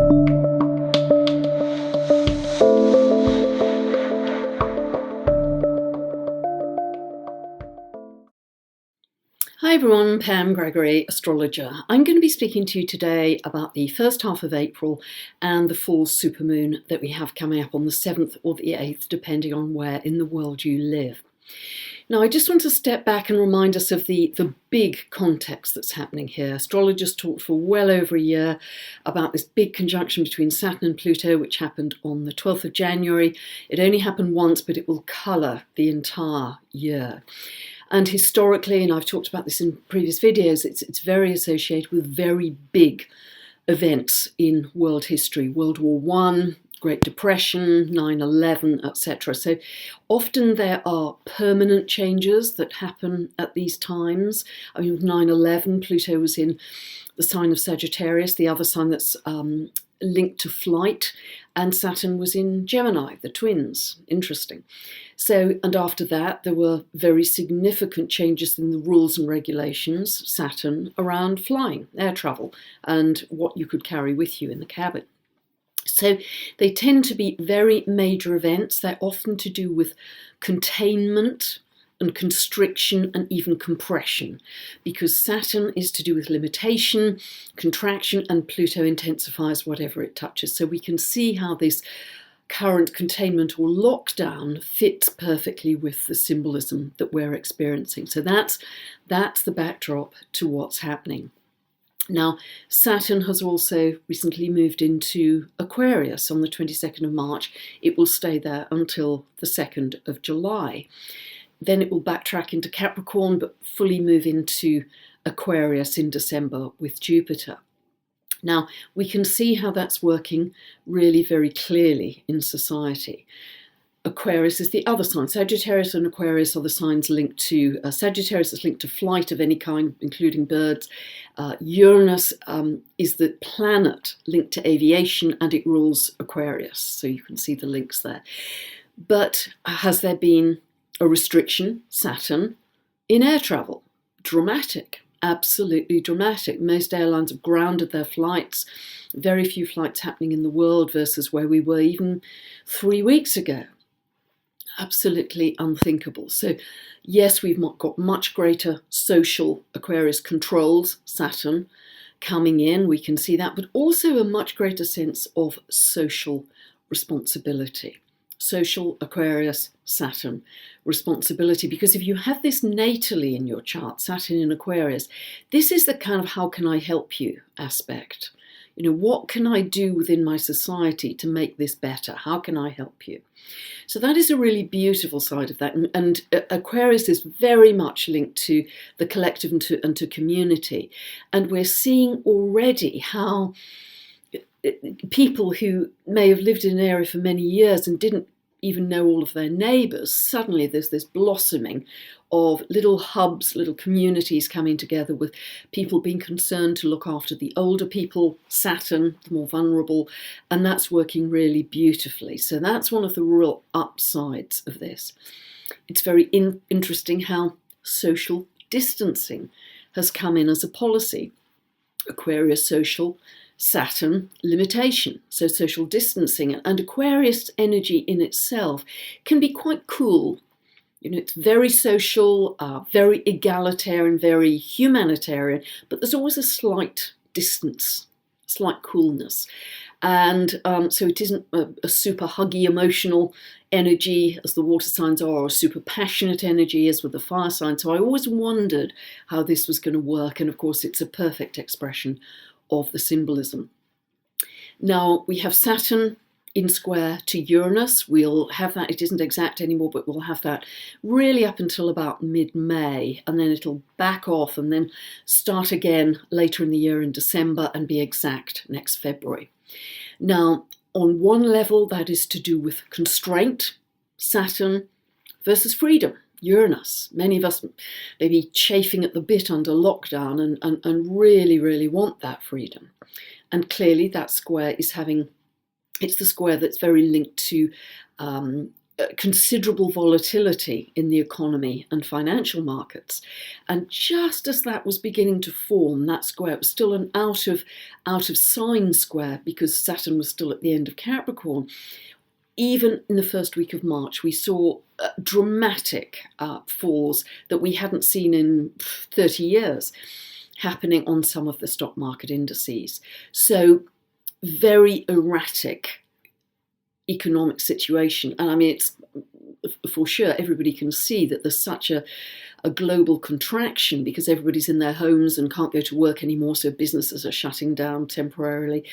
Hi everyone, Pam Gregory, astrologer. I'm going to be speaking to you today about the first half of April and the full supermoon that we have coming up on the 7th or the 8th, depending on where in the world you live. Now, I just want to step back and remind us of the big context that's happening here. Astrologers talked for well over a year about this big conjunction between Saturn and Pluto, which happened on the 12th of January. It only happened once, but it will colour the entire year. And historically, and I've talked about this in previous videos, it's very associated with very big events in world history. World War I, Great Depression, 9/11, etc. So often there are permanent changes that happen at these times. I mean, with 9/11, Pluto was in the sign of Sagittarius, the other sign that's linked to flight, and Saturn was in Gemini, the twins. Interesting. So, and after that, there were very significant changes in the rules and regulations, Saturn, around flying, air travel, and what you could carry with you in the cabin. So they tend to be very major events. They're often to do with containment and constriction and even compression, because Saturn is to do with limitation, contraction, and Pluto intensifies whatever it touches. So we can see how this current containment or lockdown fits perfectly with the symbolism that we're experiencing. So that's the backdrop to what's happening. Now, Saturn has also recently moved into Aquarius on the 22nd of March. It will stay there until the 2nd of July. Then it will backtrack into Capricorn, but fully move into Aquarius in December with Jupiter. Now, we can see how that's working really very clearly in society. Aquarius is the other sign. Sagittarius and Aquarius are the signs linked to, Sagittarius is linked to flight of any kind, including birds. Uranus is the planet linked to aviation, and it rules Aquarius. So you can see the links there. But has there been a restriction, Saturn, in air travel? Dramatic. Absolutely dramatic. Most airlines have grounded their flights. Very few flights happening in the world versus where we were even 3 weeks ago. Absolutely unthinkable. So yes, we've got much greater social Aquarius controls, Saturn, coming in. We can see that, but also a much greater sense of social responsibility. Social Aquarius, Saturn, responsibility. Because if you have this natally in your chart, Saturn in Aquarius, this is the kind of how can I help you aspect. You know, what can I do within my society to make this better? How can I help you? So that is a really beautiful side of that. And Aquarius is very much linked to the collective and to community. And we're seeing already how people who may have lived in an area for many years and didn't even know all of their neighbours, suddenly there's this blossoming of little hubs, little communities coming together with people being concerned to look after the older people, Saturn, the more vulnerable, and that's working really beautifully. So that's one of the real upsides of this. It's very interesting how social distancing has come in as a policy. Aquarius social, Saturn limitation, so social distancing. And Aquarius energy in itself can be quite cool. You know, it's very social, very egalitarian, very humanitarian, but there's always a slight distance, slight coolness. And so it isn't a super huggy emotional energy as the water signs are, or a super passionate energy as with the fire sign. So I always wondered how this was going to work. And of course, it's a perfect expression of the symbolism. Now we have Saturn in square to Uranus. We'll have that, it isn't exact anymore, but we'll have that really up until about mid-May, and then it'll back off and then start again later in the year in December and be exact next February. Now, on one level, that is to do with constraint, Saturn, versus freedom, Uranus. Many of us may be chafing at the bit under lockdown and really, really want that freedom. And clearly that square is it's the square that's very linked to considerable volatility in the economy and financial markets. And just as that was beginning to form, that square, it was still an out of sign square because Saturn was still at the end of Capricorn. Even in the first week of March, we saw dramatic falls that we hadn't seen in 30 years happening on some of the stock market indices. So very erratic economic situation. And I mean, it's for sure, everybody can see that there's such a global contraction because everybody's in their homes and can't go to work anymore, so businesses are shutting down temporarily.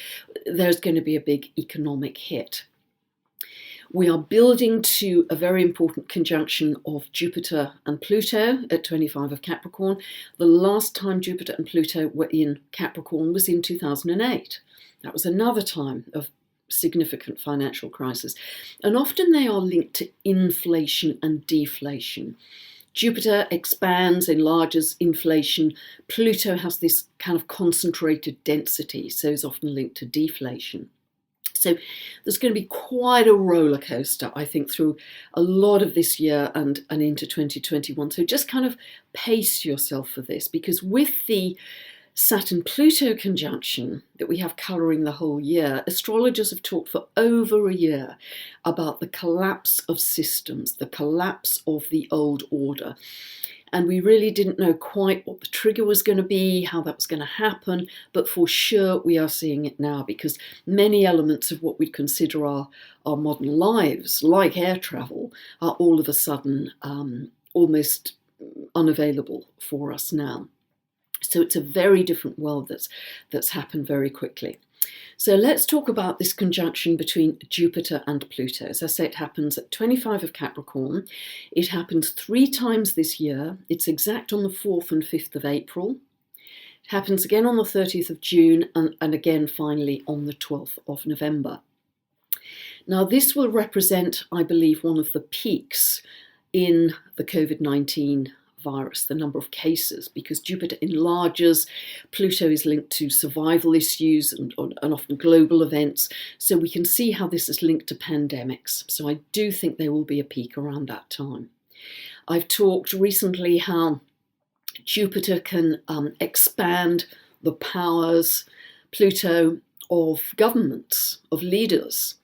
There's going to be a big economic hit. We are building to a very important conjunction of Jupiter and Pluto at 25 of Capricorn. The last time Jupiter and Pluto were in Capricorn was in 2008. That was another time of significant financial crisis. And often they are linked to inflation and deflation. Jupiter expands, enlarges inflation. Pluto has this kind of concentrated density, so is often linked to deflation. So there's going to be quite a roller coaster, I think, through a lot of this year and into 2021. So just kind of pace yourself for this, because with the Saturn-Pluto conjunction that we have colouring the whole year, astrologers have talked for over a year about the collapse of systems, the collapse of the old order. And we really didn't know quite what the trigger was going to be, how that was going to happen, but for sure we are seeing it now, because many elements of what we'd consider our modern lives, like air travel, are all of a sudden almost unavailable for us now. So it's a very different world that's happened very quickly. So let's talk about this conjunction between Jupiter and Pluto. As I say, it happens at 25 of Capricorn. It happens 3 times this year. It's exact on the 4th and 5th of April. It happens again on the 30th of June and again finally on the 12th of November. Now this will represent, I believe, one of the peaks in the COVID-19 virus, the number of cases, because Jupiter enlarges, Pluto is linked to survival issues and often global events. So we can see how this is linked to pandemics. So I do think there will be a peak around that time. I've talked recently how Jupiter can expand the powers, Pluto, of governments, of leaders,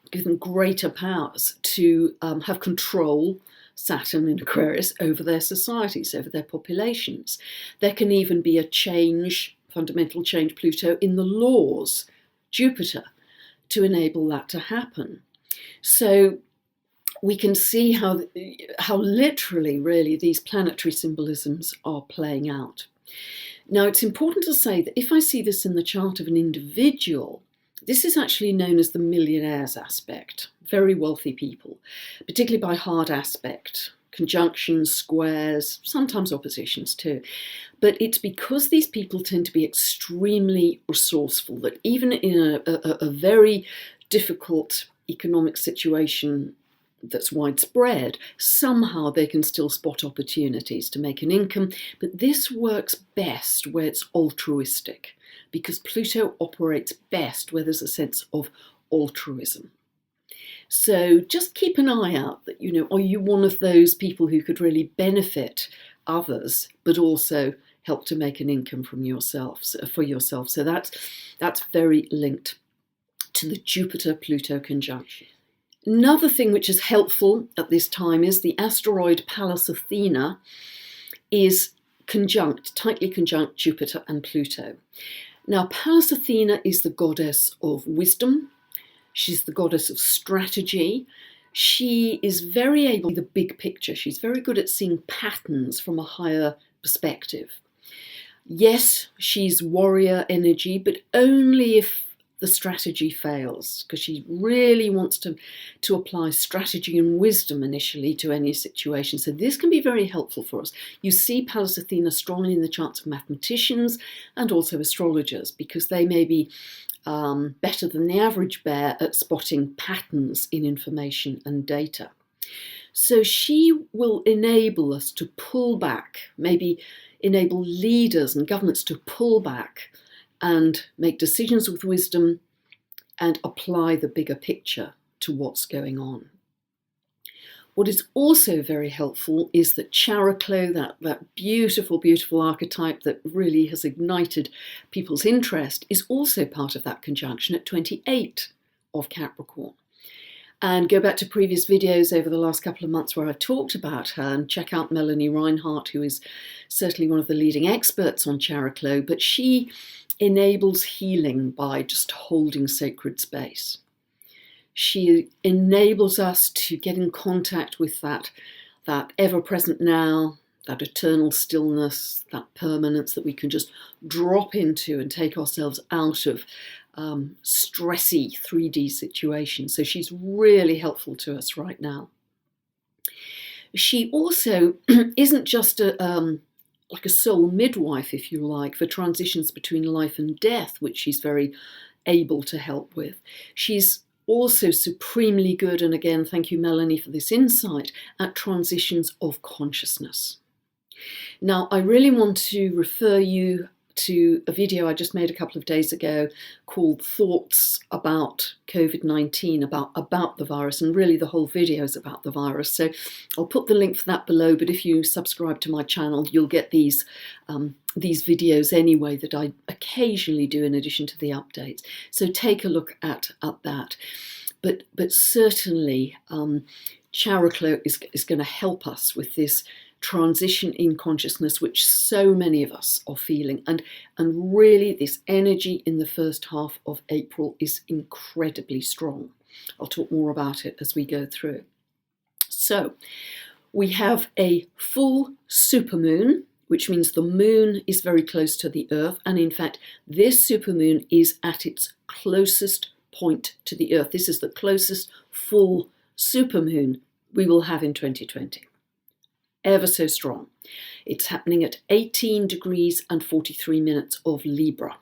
give them greater powers to have control, Saturn in Aquarius, over their societies, over their populations. There can even be a change, fundamental change, Pluto, in the laws, Jupiter, to enable that to happen. So we can see how literally, really, these planetary symbolisms are playing out. Now, it's important to say that if I see this in the chart of an individual, this is actually known as the millionaires aspect, very wealthy people, particularly by hard aspect, conjunctions, squares, sometimes oppositions too. But it's because these people tend to be extremely resourceful that even in a very difficult economic situation that's widespread, somehow they can still spot opportunities to make an income. But this works best where it's altruistic, because Pluto operates best where there's a sense of altruism. So just keep an eye out that, are you one of those people who could really benefit others, but also help to make an income for yourself? So that's very linked to the Jupiter-Pluto conjunction. Another thing which is helpful at this time is the asteroid Pallas Athena is tightly conjunct Jupiter and Pluto. Now, Pallas Athena is the goddess of wisdom. She's the goddess of strategy. She is very able to see the big picture. She's very good at seeing patterns from a higher perspective. Yes, she's warrior energy, but only if the strategy fails, because she really wants to apply strategy and wisdom initially to any situation. So this can be very helpful for us. You see Pallas Athena strongly in the charts of mathematicians and also astrologers, because they may be better than the average bear at spotting patterns in information and data. So she will enable us to pull back, maybe enable leaders and governments to pull back and make decisions with wisdom and apply the bigger picture to what's going on. What is also very helpful is that Chariklo, that beautiful, beautiful archetype that really has ignited people's interest, is also part of that conjunction at 28 of Capricorn. And go back to previous videos over the last couple of months where I've talked about her, and check out Melanie Reinhardt, who is certainly one of the leading experts on Chariklo, but she enables healing by just holding sacred space. She enables us to get in contact with that ever-present now, that eternal stillness, that permanence that we can just drop into and take ourselves out of stressy 3D situations. So she's really helpful to us right now. She also isn't just like a soul midwife, if you like, for transitions between life and death, which she's very able to help with. She's also supremely good, and again, thank you, Melanie, for this insight, at transitions of consciousness. Now, I really want to refer you to a video I just made a couple of days ago called Thoughts About COVID-19, about the virus, and really the whole video is about the virus. So I'll put the link for that below, but if you subscribe to my channel, you'll get these videos anyway that I occasionally do in addition to the updates. So take a look at that. But certainly Chariklo is going to help us with this transition in consciousness, which so many of us are feeling. And really this energy in the first half of April is incredibly strong. I'll talk more about it as we go through. So we have a full supermoon, which means the moon is very close to the Earth. And in fact, this supermoon is at its closest point to the Earth. This is the closest full supermoon we will have in 2020. Ever so strong. It's happening at 18 degrees and 43 minutes of Libra.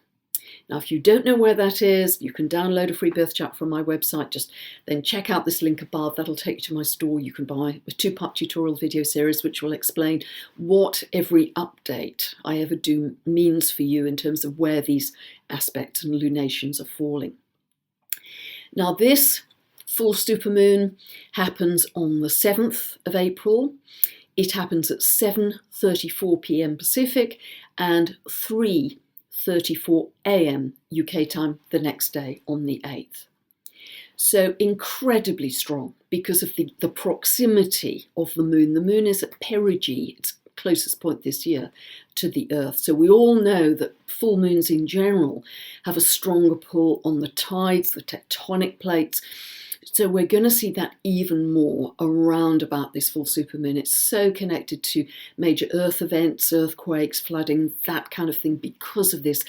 Now, if you don't know where that is, you can download a free birth chart from my website. Just then check out this link above. That'll take you to my store. You can buy a 2-part tutorial video series which will explain what every update I ever do means for you in terms of where these aspects and lunations are falling. Now, this full supermoon happens on the 7th of April. It happens at 7:34 p.m. Pacific and 3:34 a.m. UK time the next day on the 8th. So incredibly strong because of the proximity of the moon. The moon is at perigee, its closest point this year, to the Earth. So we all know that full moons in general have a stronger pull on the tides, the tectonic plates. So we're going to see that even more around about this full supermoon. It's so connected to major Earth events, earthquakes, flooding, that kind of thing, because of this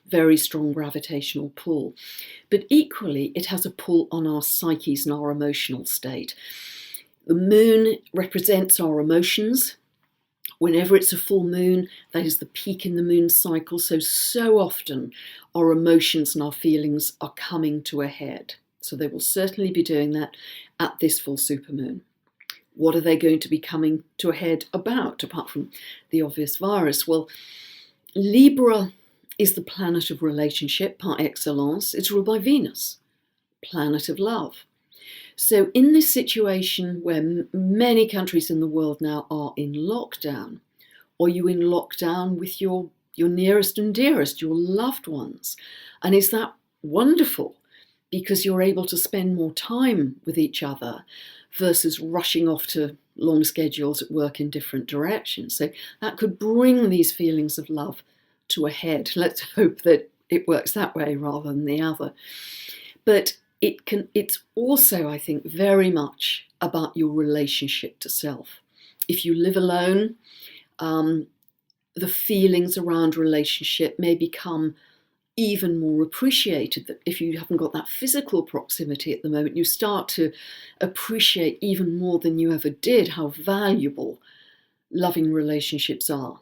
very strong gravitational pull. But equally, it has a pull on our psyches and our emotional state. The moon represents our emotions. Whenever it's a full moon, that is the peak in the moon cycle. So often our emotions and our feelings are coming to a head. So they will certainly be doing that at this full supermoon. What are they going to be coming to a head about, apart from the obvious virus? Well, Libra is the planet of relationship par excellence. It's ruled by Venus, planet of love. So in this situation where many countries in the world now are in lockdown, are you in lockdown with your nearest and dearest, your loved ones? And is that wonderful? Because you're able to spend more time with each other versus rushing off to long schedules at work in different directions. So that could bring these feelings of love to a head. Let's hope that it works that way rather than the other. But it's also, I think, very much about your relationship to self. If you live alone, the feelings around relationship may become even more appreciated. That if you haven't got that physical proximity at the moment, you start to appreciate even more than you ever did how valuable loving relationships are.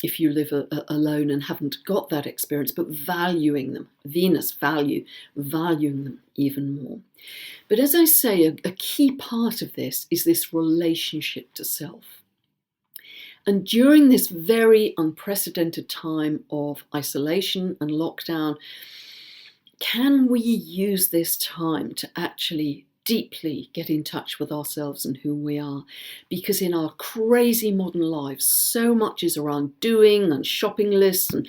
If you live alone and haven't got that experience, but valuing them, Venus valuing them even more. But as I say, a key part of this is this relationship to self. And during this very unprecedented time of isolation and lockdown, can we use this time to actually deeply get in touch with ourselves and who we are, because in our crazy modern lives, so much is around doing and shopping lists and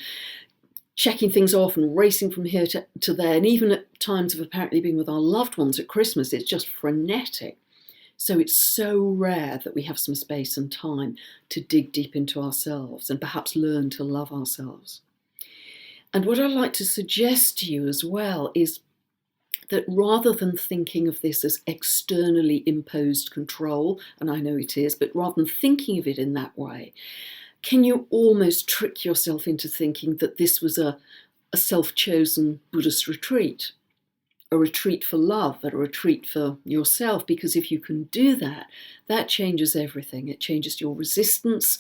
checking things off and racing from here to there. And even at times of apparently being with our loved ones at Christmas, it's just frenetic. So it's so rare that we have some space and time to dig deep into ourselves and perhaps learn to love ourselves. And what I'd like to suggest to you as well is that rather than thinking of this as externally imposed control, and I know it is, but rather than thinking of it in that way, can you almost trick yourself into thinking that this was a self-chosen Buddhist retreat, a retreat for love, a retreat for yourself? Because if you can do that, that changes everything. It changes your resistance,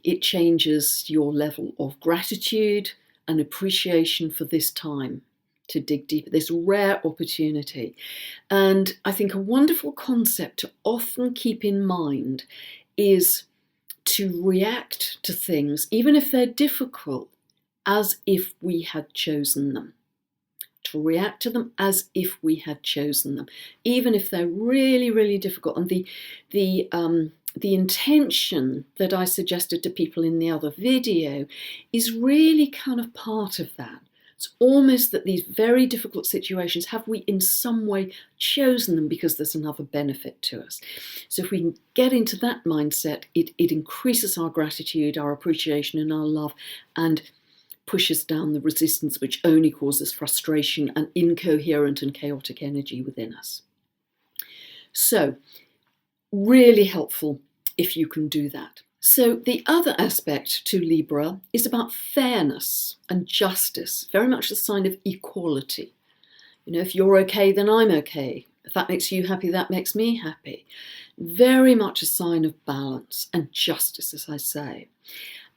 it changes your level of gratitude and appreciation for this time to dig deeper, this rare opportunity. And I think a wonderful concept to often keep in mind is to react to things, even if they're difficult, as if we had chosen them. To react to them as if we had chosen them, even if they're really, really difficult. And the intention that I suggested to people in the other video is really kind of part of that. It's almost that these very difficult situations, have we in some way chosen them because there's another benefit to us? So if we can get into that mindset, it increases our gratitude, our appreciation and our love, and pushes down the resistance, which only causes frustration and incoherent and chaotic energy within us. So really helpful if you can do that. So the other aspect to Libra is about fairness and justice, very much a sign of equality. You know, if you're okay, then I'm okay. If that makes you happy, that makes me happy. Very much a sign of balance and justice, as I say.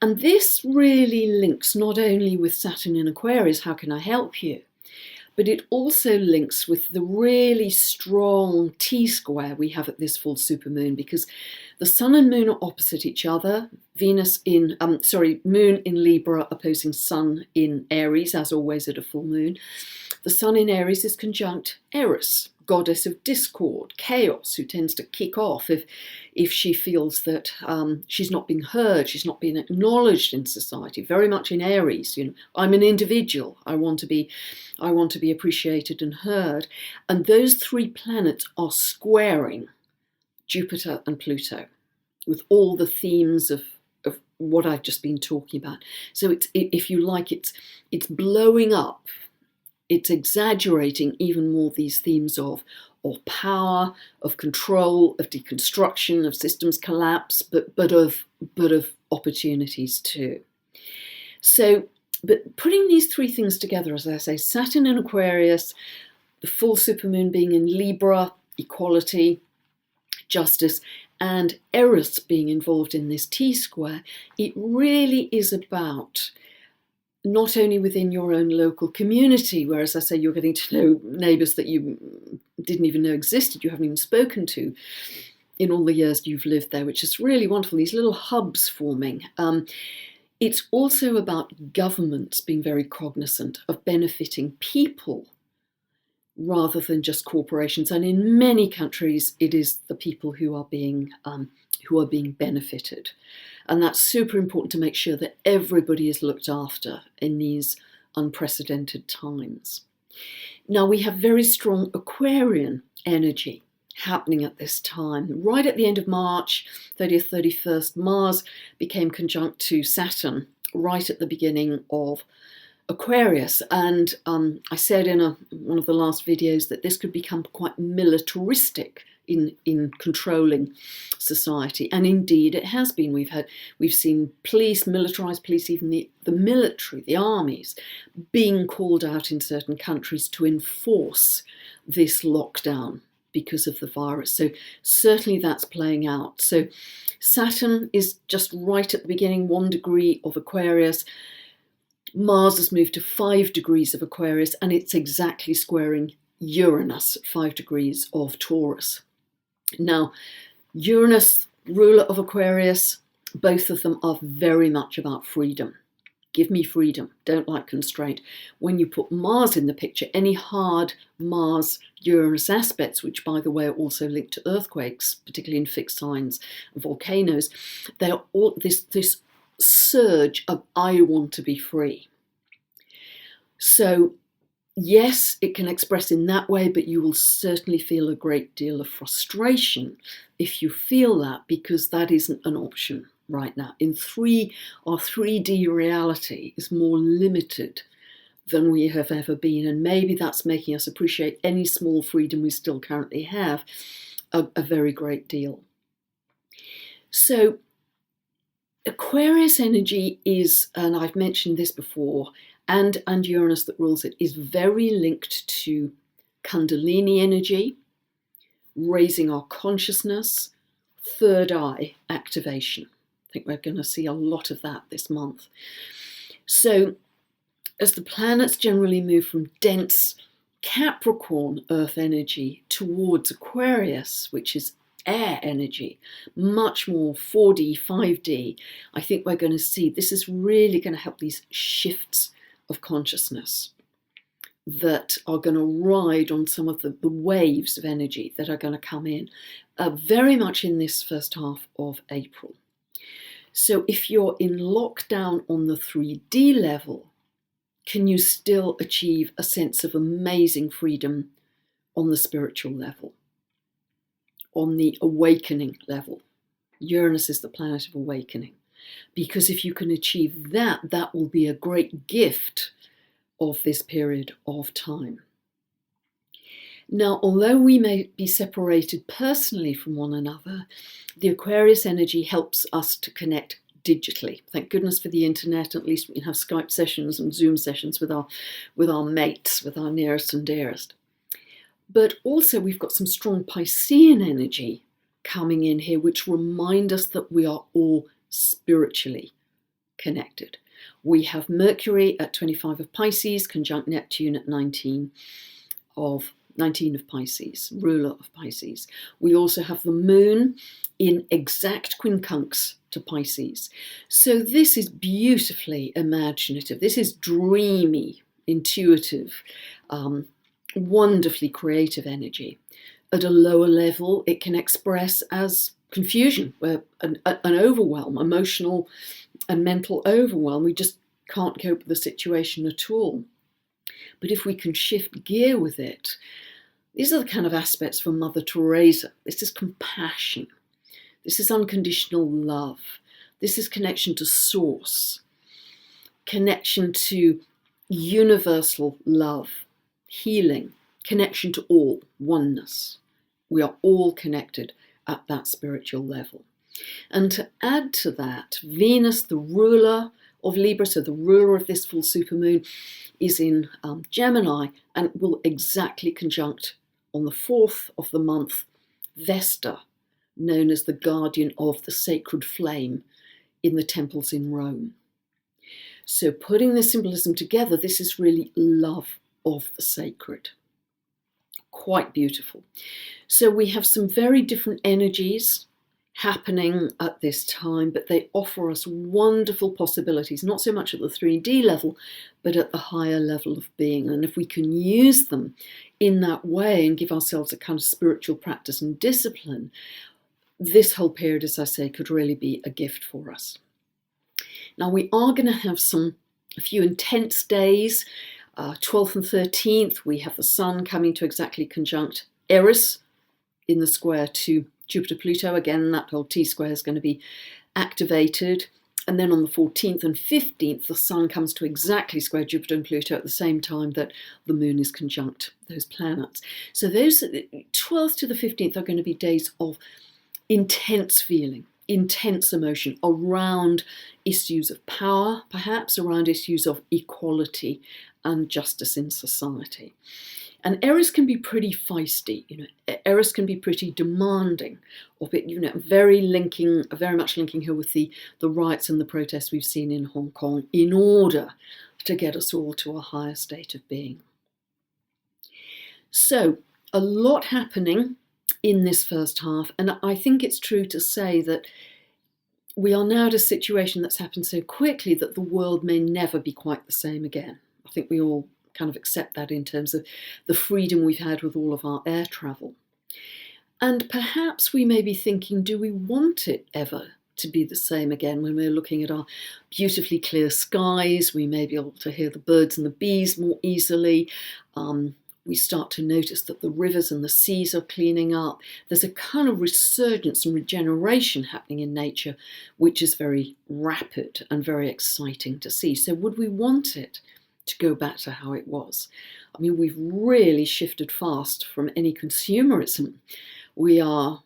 And this really links not only with Saturn in Aquarius, how can I help you? But it also links with the really strong T-square we have at this full supermoon, because the Sun and Moon are opposite each other. Moon in Libra opposing Sun in Aries, as always at a full moon. The Sun in Aries is conjunct Eris, goddess of discord, chaos, who tends to kick off if she feels that she's not being heard, she's not being acknowledged in society. Very much in Aries, you know, I'm an individual. I want to be appreciated and heard. And those three planets are squaring Jupiter and Pluto with all the themes of what I've just been talking about. So if you like, it's blowing up. It's exaggerating even more these themes of power, of control, of deconstruction, of systems collapse, but of opportunities too. So, but putting these three things together, as I say, Saturn in Aquarius, the full supermoon being in Libra, equality, justice, and Eris being involved in this T-square, it really is about not only within your own local community, where, as I say, you're getting to know neighbours that you didn't even know existed, you haven't even spoken to in all the years you've lived there, which is really wonderful, these little hubs forming. It's also about governments being very cognizant of benefiting people rather than just corporations. And in many countries, it is the people who are being benefited. And that's super important to make sure that everybody is looked after in these unprecedented times. Now, we have very strong Aquarian energy happening at this time. Right at the end of March, 30th, 31st, Mars became conjunct to Saturn right at the beginning of Aquarius. And I said in one of the last videos that this could become quite militaristic in controlling society, and indeed it has been. We've seen police, militarized police, even the military, the armies, being called out in certain countries to enforce this lockdown because of the virus. So certainly that's playing out. So Saturn is just right at the beginning, 1 degree of Aquarius. Mars has moved to 5 degrees of Aquarius, and it's exactly squaring Uranus, 5 degrees of Taurus. Now, Uranus, ruler of Aquarius, both of them are very much about freedom Give me freedom. Don't like constraint. When you put Mars in the picture, any hard Mars-Uranus aspects, which, by the way, are also linked to earthquakes, particularly in fixed signs and volcanoes, they're all this surge of I want to be free. So, yes, it can express in that way, but you will certainly feel a great deal of frustration if you feel that, because that isn't an option right now. Our 3D reality is more limited than we have ever been, and maybe that's making us appreciate any small freedom we still currently have a very great deal. So Aquarius energy is, and I've mentioned this before, and Uranus that rules it, is very linked to Kundalini energy, raising our consciousness, third eye activation. I think we're going to see a lot of that this month. So as the planets generally move from dense Capricorn earth energy towards Aquarius, which is air energy, much more 4D, 5D, I think we're going to see this is really going to help these shifts of consciousness that are going to ride on some of the waves of energy that are going to come in very much in this first half of April. So if you're in lockdown on the 3D level, can you still achieve a sense of amazing freedom on the spiritual level, on the awakening level? Uranus is the planet of awakening. Because if you can achieve that, that will be a great gift of this period of time. Now, although we may be separated personally from one another, the Aquarius energy helps us to connect digitally. Thank goodness for the internet. At least we can have Skype sessions and Zoom sessions with our mates, with our nearest and dearest. But also we've got some strong Piscean energy coming in here, which remind us that we are all spiritually connected. We have Mercury at 25 of Pisces, conjunct Neptune at 19 of Pisces, ruler of Pisces. We also have the moon in exact quincunx to Pisces. So this is beautifully imaginative. This is dreamy, intuitive, wonderfully creative energy. At a lower level, it can express as confusion, where an overwhelm, emotional and mental overwhelm. We just can't cope with the situation at all. But if we can shift gear with it, these are the kind of aspects from Mother Teresa. This is compassion. This is unconditional love. This is connection to source, connection to universal love, healing, connection to all, oneness. We are all connected at that spiritual level. And to add to that, Venus, the ruler of Libra, so the ruler of this full supermoon, is in Gemini and will exactly conjunct on the 4th of the month Vesta, known as the guardian of the sacred flame in the temples in Rome. So putting this symbolism together, this is really love of the sacred. Quite beautiful. So we have some very different energies happening at this time, but they offer us wonderful possibilities, not so much at the 3D level, but at the higher level of being. And if we can use them in that way and give ourselves a kind of spiritual practice and discipline, this whole period, as I say, could really be a gift for us. Now, we are going to have a few intense days. 12th and 13th, we have the Sun coming to exactly conjunct Eris in the square to Jupiter-Pluto. Again, that whole T-square is going to be activated. And then on the 14th and 15th, the Sun comes to exactly square Jupiter and Pluto at the same time that the Moon is conjunct those planets. So those 12th to the 15th are going to be days of intense feeling, intense emotion around issues of power, perhaps around issues of equality and justice in society. And Eris can be pretty feisty, Eris can be pretty demanding of it, very much linking her with the riots and the protests we've seen in Hong Kong in order to get us all to a higher state of being. So a lot happening in this first half, and I think it's true to say that we are now at a situation that's happened so quickly that the world may never be quite the same again. I think we all kind of accept that in terms of the freedom we've had with all of our air travel. And perhaps we may be thinking, do we want it ever to be the same again? When we're looking at our beautifully clear skies, we may be able to hear the birds and the bees more easily. We start to notice that the rivers and the seas are cleaning up. There's a kind of resurgence and regeneration happening in nature, which is very rapid and very exciting to see. So would we want it to go back to how it was? I mean, we've really shifted fast from any consumerism. We are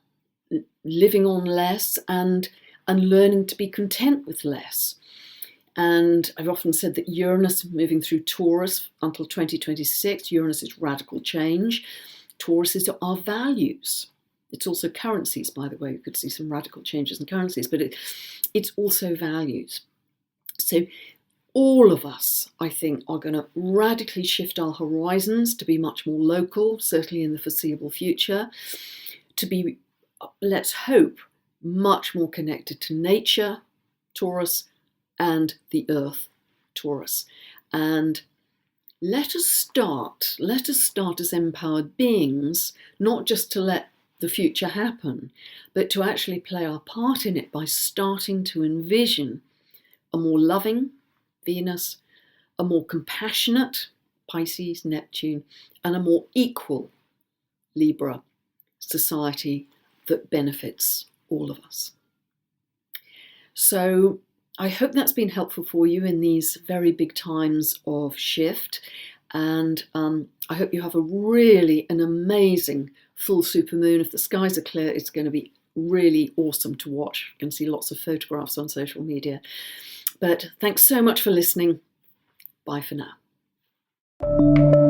living on less and learning to be content with less. And I've often said that Uranus moving through Taurus until 2026, Uranus is radical change. Taurus is our values. It's also currencies, by the way. You could see some radical changes in currencies, but it's also values. So all of us, I think, are going to radically shift our horizons to be much more local, certainly in the foreseeable future, to be, let's hope, much more connected to nature, Taurus, and the earth, Taurus. And let us start as empowered beings, not just to let the future happen, but to actually play our part in it by starting to envision a more loving Venus, a more compassionate Pisces, Neptune, and a more equal Libra society that benefits all of us. So I hope that's been helpful for you in these very big times of shift, and I hope you have an amazing full supermoon. If the skies are clear, it's going to be really awesome to watch. You can see lots of photographs on social media. But thanks so much for listening. Bye for now.